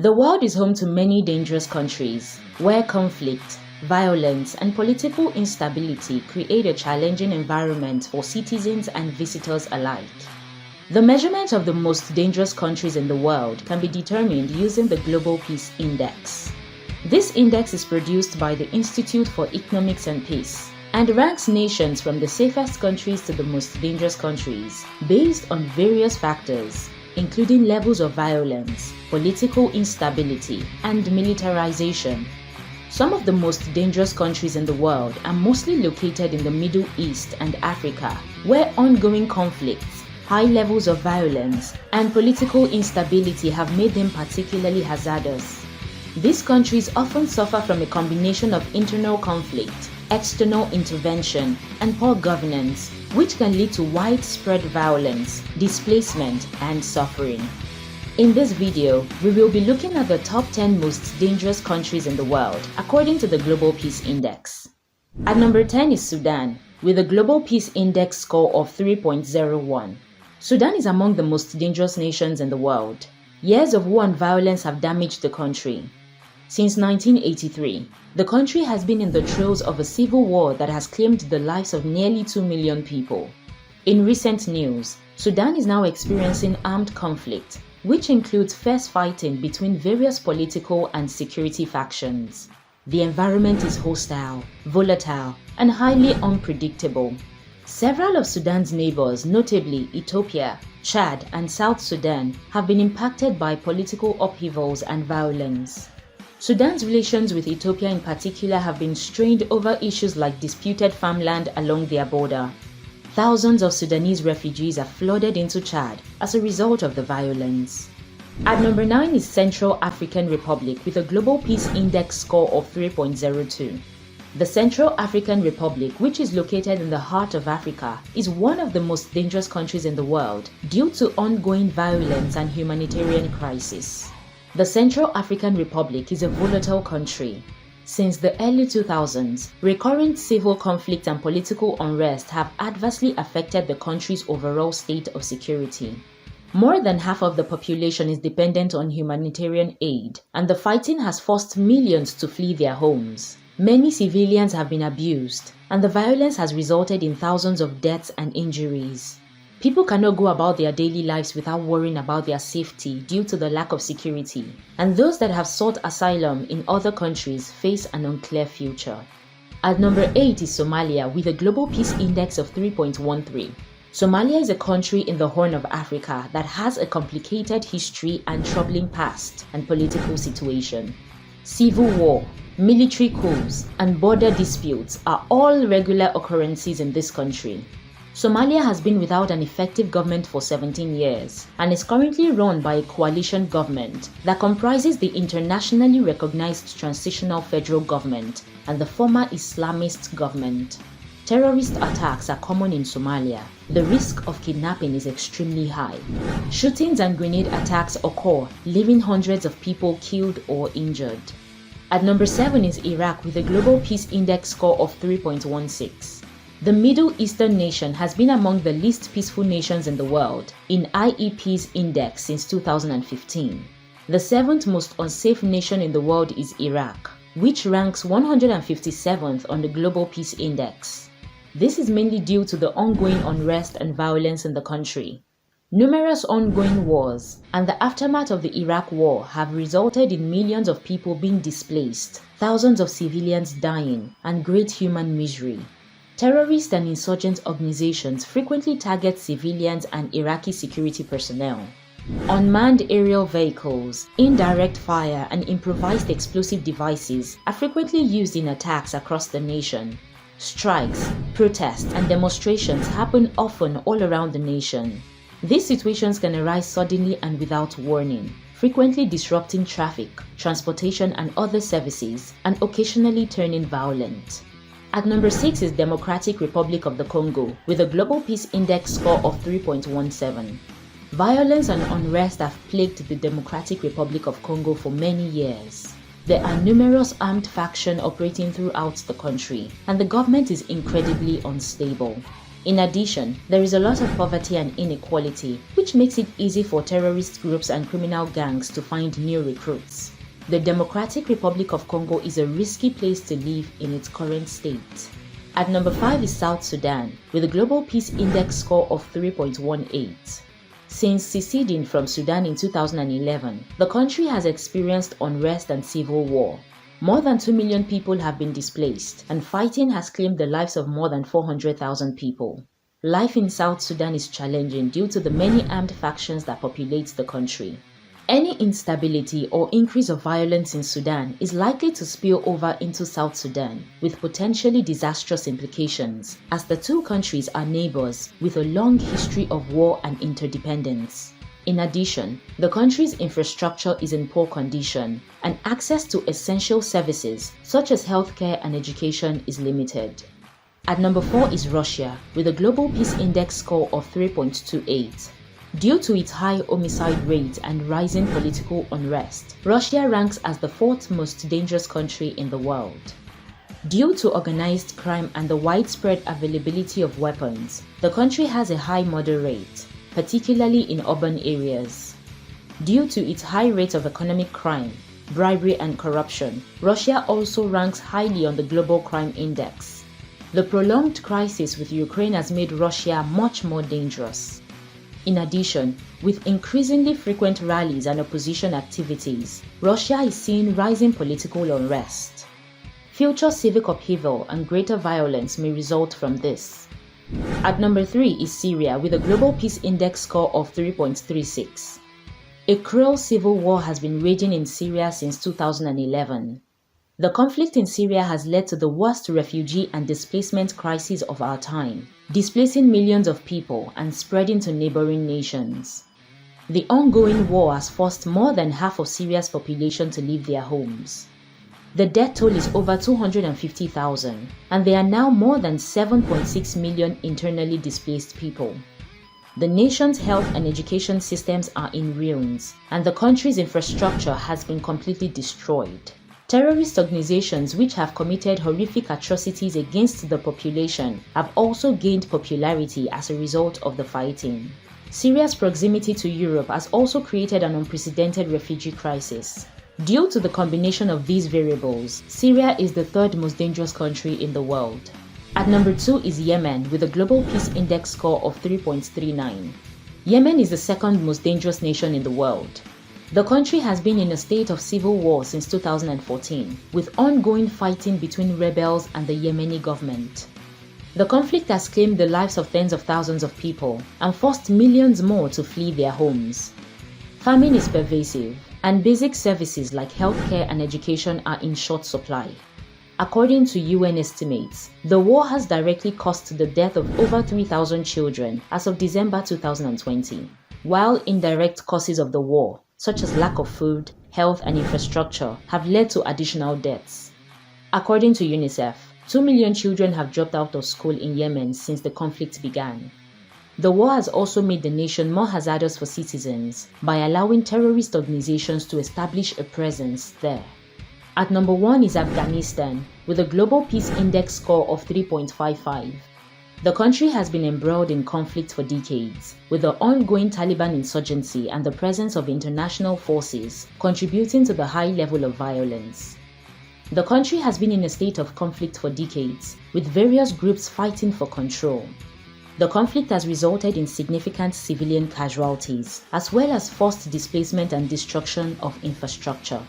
The world is home to many dangerous countries where conflict, violence, and political instability create a challenging environment for citizens and visitors alike. The measurement of the most dangerous countries in the world can be determined using the Global Peace Index. This index is produced by the Institute for Economics and Peace and ranks nations from the safest countries to the most dangerous countries based on various factors, including levels of violence, political instability, and militarization. Some of the most dangerous countries in the world are mostly located in the Middle East and Africa, where ongoing conflicts, high levels of violence, and political instability have made them particularly hazardous. These countries often suffer from a combination of internal conflict, external intervention, and poor governance, which can lead to widespread violence, displacement, and suffering. In this video, we will be looking at the top 10 most dangerous countries in the world, according to the Global Peace Index. At number 10 is Sudan, with a Global Peace Index score of 3.01. Sudan is among the most dangerous nations in the world. Years of war and violence have damaged the country. Since 1983, the country has been in the throes of a civil war that has claimed the lives of nearly 2 million people. In recent news, Sudan is now experiencing armed conflict, which includes fierce fighting between various political and security factions. The environment is hostile, volatile, and highly unpredictable. Several of Sudan's neighbors, notably Ethiopia, Chad, and South Sudan, have been impacted by political upheavals and violence. Sudan's relations with Ethiopia in particular have been strained over issues like disputed farmland along their border. Thousands of Sudanese refugees have flooded into Chad as a result of the violence. At number 9 is Central African Republic with a Global Peace Index score of 3.02. The Central African Republic, which is located in the heart of Africa, is one of the most dangerous countries in the world due to ongoing violence and humanitarian crisis. The Central African Republic is a volatile country. Since the early 2000s, recurrent civil conflict and political unrest have adversely affected the country's overall state of security. More than half of the population is dependent on humanitarian aid, and the fighting has forced millions to flee their homes. Many civilians have been abused, and the violence has resulted in thousands of deaths and injuries. People cannot go about their daily lives without worrying about their safety due to the lack of security, and those that have sought asylum in other countries face an unclear future. At number 8 is Somalia with a Global Peace Index of 3.13. Somalia is a country in the Horn of Africa that has a complicated history and troubling past and political situation. Civil war, military coups, and border disputes are all regular occurrences in this country. Somalia has been without an effective government for 17 years and is currently run by a coalition government that comprises the internationally recognized transitional federal government and the former Islamist government. Terrorist attacks are common in Somalia. The risk of kidnapping is extremely high. Shootings and grenade attacks occur, leaving hundreds of people killed or injured. At number 7 is Iraq with a Global Peace Index score of 3.16. The Middle Eastern nation has been among the least peaceful nations in the world in IEP's index since 2015. The 7th most unsafe nation in the world is Iraq, which ranks 157th on the Global Peace Index. This is mainly due to the ongoing unrest and violence in the country. Numerous ongoing wars and the aftermath of the Iraq War have resulted in millions of people being displaced, thousands of civilians dying, and great human misery. Terrorist and insurgent organizations frequently target civilians and Iraqi security personnel. Unmanned aerial vehicles, indirect fire, and improvised explosive devices are frequently used in attacks across the nation. Strikes, protests, and demonstrations happen often all around the nation. These situations can arise suddenly and without warning, frequently disrupting traffic, transportation, and other services, and occasionally turning violent. At number 6 is Democratic Republic of the Congo with a Global Peace Index score of 3.17. Violence and unrest have plagued the Democratic Republic of Congo for many years. There are numerous armed factions operating throughout the country, and the government is incredibly unstable. In addition, there is a lot of poverty and inequality, which makes it easy for terrorist groups and criminal gangs to find new recruits. The Democratic Republic of Congo is a risky place to live in its current state. At number 5 is South Sudan, with a Global Peace Index score of 3.18. Since seceding from Sudan in 2011, the country has experienced unrest and civil war. More than 2 million people have been displaced, and fighting has claimed the lives of more than 400,000 people. Life in South Sudan is challenging due to the many armed factions that populate the country. Any instability or increase of violence in Sudan is likely to spill over into South Sudan, with potentially disastrous implications, as the two countries are neighbors with a long history of war and interdependence. In addition, the country's infrastructure is in poor condition, and access to essential services such as healthcare and education is limited. At number 4 is Russia, with a Global Peace Index score of 3.28. Due to its high homicide rate and rising political unrest, Russia ranks as the 4th most dangerous country in the world. Due to organized crime and the widespread availability of weapons, the country has a high murder rate, particularly in urban areas. Due to its high rate of economic crime, bribery and corruption, Russia also ranks highly on the Global Crime Index. The prolonged crisis with Ukraine has made Russia much more dangerous. In addition, with increasingly frequent rallies and opposition activities, Russia is seeing rising political unrest. Future civic upheaval and greater violence may result from this. At number 3 is Syria, with a Global Peace Index score of 3.36. A cruel civil war has been raging in Syria since 2011. The conflict in Syria has led to the worst refugee and displacement crisis of our time, displacing millions of people and spreading to neighboring nations. The ongoing war has forced more than half of Syria's population to leave their homes. The death toll is over 250,000, and there are now more than 7.6 million internally displaced people. The nation's health and education systems are in ruins, and the country's infrastructure has been completely destroyed. Terrorist organizations which have committed horrific atrocities against the population have also gained popularity as a result of the fighting. Syria's proximity to Europe has also created an unprecedented refugee crisis. Due to the combination of these variables, Syria is the 3rd most dangerous country in the world. At number 2 is Yemen, with a Global Peace Index score of 3.39. Yemen is the 2nd most dangerous nation in the world. The country has been in a state of civil war since 2014, with ongoing fighting between rebels and the Yemeni government. The conflict has claimed the lives of tens of thousands of people and forced millions more to flee their homes. Famine is pervasive, and basic services like healthcare and education are in short supply. According to UN estimates, the war has directly caused the death of over 3,000 children as of December 2020, while indirect causes of the war, such as lack of food, health, and infrastructure, have led to additional deaths. According to UNICEF, 2 million children have dropped out of school in Yemen since the conflict began. The war has also made the nation more hazardous for citizens by allowing terrorist organizations to establish a presence there. At number 1 is Afghanistan, with a Global Peace Index score of 3.55. The country has been embroiled in conflict for decades, with the ongoing Taliban insurgency and the presence of international forces contributing to the high level of violence. The country has been in a state of conflict for decades, with various groups fighting for control. The conflict has resulted in significant civilian casualties, as well as forced displacement and destruction of infrastructure.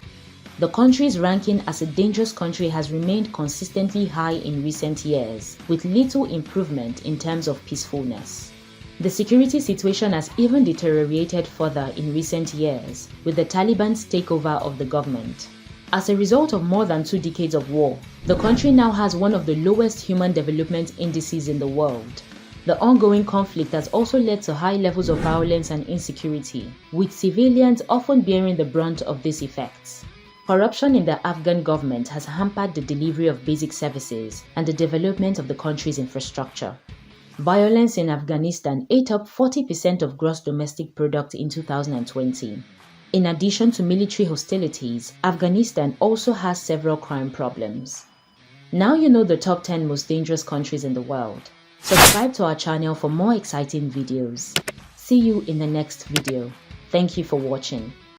The country's ranking as a dangerous country has remained consistently high in recent years, with little improvement in terms of peacefulness. The security situation has even deteriorated further in recent years, with the Taliban's takeover of the government. As a result of more than 2 decades of war, the country now has one of the lowest human development indices in the world. The ongoing conflict has also led to high levels of violence and insecurity, with civilians often bearing the brunt of these effects. Corruption in the Afghan government has hampered the delivery of basic services and the development of the country's infrastructure. Violence in Afghanistan ate up 40% of gross domestic product in 2020. In addition to military hostilities, Afghanistan also has several crime problems. Now you know the top 10 most dangerous countries in the world. Subscribe to our channel for more exciting videos. See you in the next video. Thank you for watching.